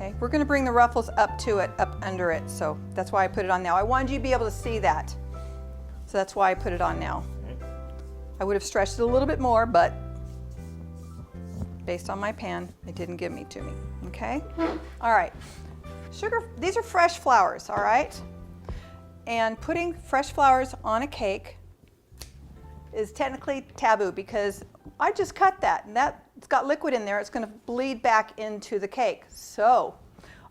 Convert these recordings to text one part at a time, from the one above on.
Okay, we're going to bring the ruffles up to it, up under it, so that's why I put it on now. I wanted you to be able to see that, so that's why I put it on now. I would have stretched it a little bit more, but based on my pan, it didn't give me to me, okay? All right, sugar, these are fresh flowers, all right? And putting fresh flowers on a cake is technically taboo because I just cut that, and it's got liquid in there. It's going to bleed back into the cake. So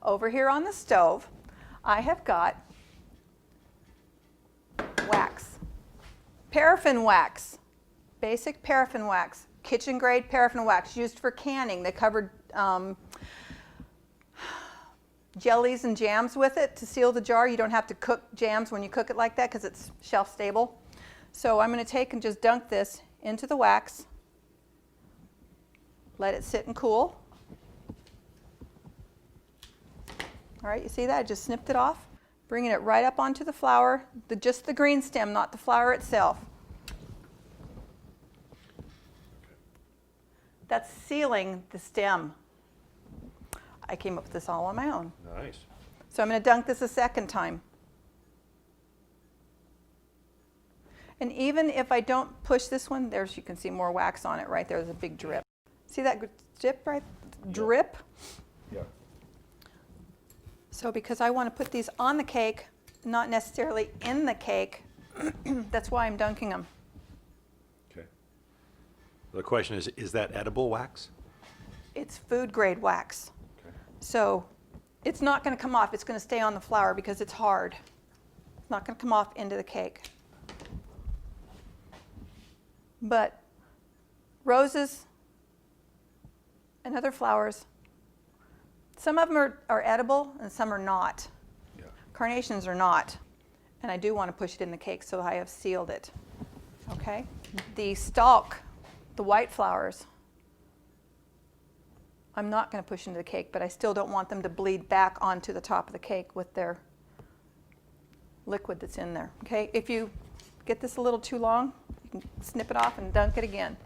over here on the stove, I have got wax, paraffin wax, basic paraffin wax, kitchen grade paraffin wax used for canning. They covered jellies and jams with it to seal the jar. You don't have to cook jams when you cook it like that because it's shelf stable. So I'm going to take and just dunk this into the wax, let it sit and cool. All right, you see that? I just snipped it off, bringing it right up onto the flower, just the green stem, not the flower itself. That's sealing the stem. I came up with this all on my own. Nice. So I'm going to dunk this a second time. And even if I don't push this one, there's, you can see more wax on it right there. There's a big drip. See that drip right? Drip? Yeah. So because I want to put these on the cake, not necessarily in the cake, that's why I'm dunking them. Okay. The question is that edible wax? It's food grade wax. Okay. So it's not going to come off. It's going to stay on the flour because it's hard. It's not going to come off into the cake. But roses and other flowers, some of them are edible and some are not. Yeah. Carnations are not. And I do want to push it in the cake, so I have sealed it. Okay? The stalk, the white flowers, I'm not going to push into the cake, but I still don't want them to bleed back onto the top of the cake with their liquid that's in there. Okay? If you get this a little too long, you can snip it off and dunk it again.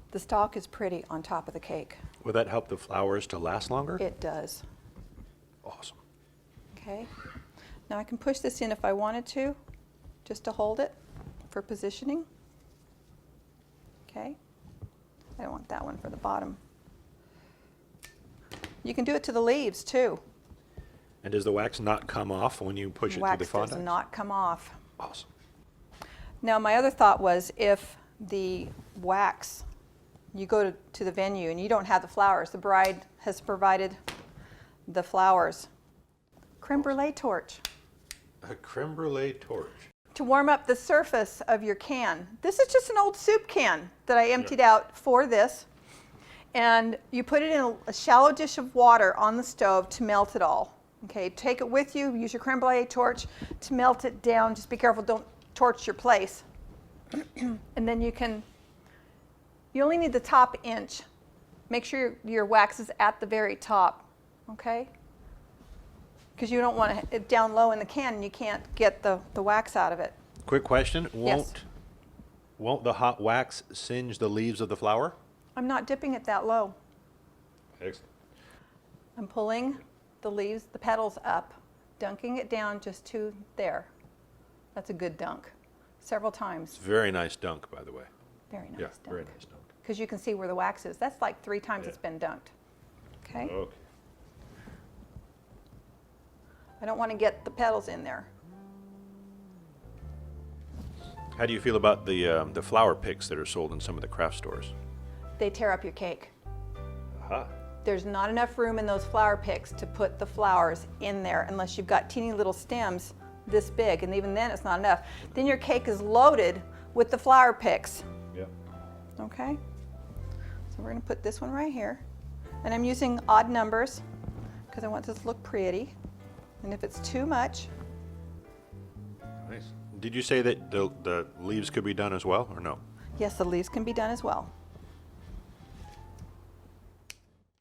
The stalk is pretty on top of the cake. Will that help the flowers to last longer? It does. Awesome. Okay. Now I can push this in if I wanted to, just to hold it for positioning. Okay. I don't want that one for the bottom. You can do it to the leaves too. And does the wax not come off when you push it through the Wax fondant? does not come off. Awesome. Now my other thought was if the wax, you go to the venue and you don't have the flowers, the bride has provided the flowers. Creme brulee torch. A creme brulee torch. To warm up the surface of your can. This is just an old soup can that I emptied out for this. And you put it in a shallow dish of water on the stove to melt it all. Okay, take it with you, use your creme brulee torch to melt it down. Just be careful, don't torch your place. And then you only need the top inch. Make sure your wax is at the very top, okay? Because you don't want it down low in the can and you can't get the wax out of it. Quick question. Yes. Won't the hot wax singe the leaves of the flower? I'm not dipping it that low. Excellent. I'm pulling the leaves, the petals up, dunking it down just to there. That's a good dunk. Several times. It's a very nice dunk, by the way. Very nice Yeah, dunk. very nice dunk. Because you can see where the wax is. That's like 3 times it's been dunked. Okay? Okay. I don't want to get the petals in there. How do you feel about the flower picks that are sold in some of the craft stores? They tear up your cake. Aha. There's not enough room in those flower picks to put the flowers in there unless you've got teeny little stems this big, and even then it's not enough. Then your cake is loaded with the flower picks. Yeah. Okay? So we're going to put this one right here. And I'm using odd numbers because I want this to look pretty. And if it's too much, Nice. Did you say that the leaves could be done as well, or no? yes, the leaves can be done as well.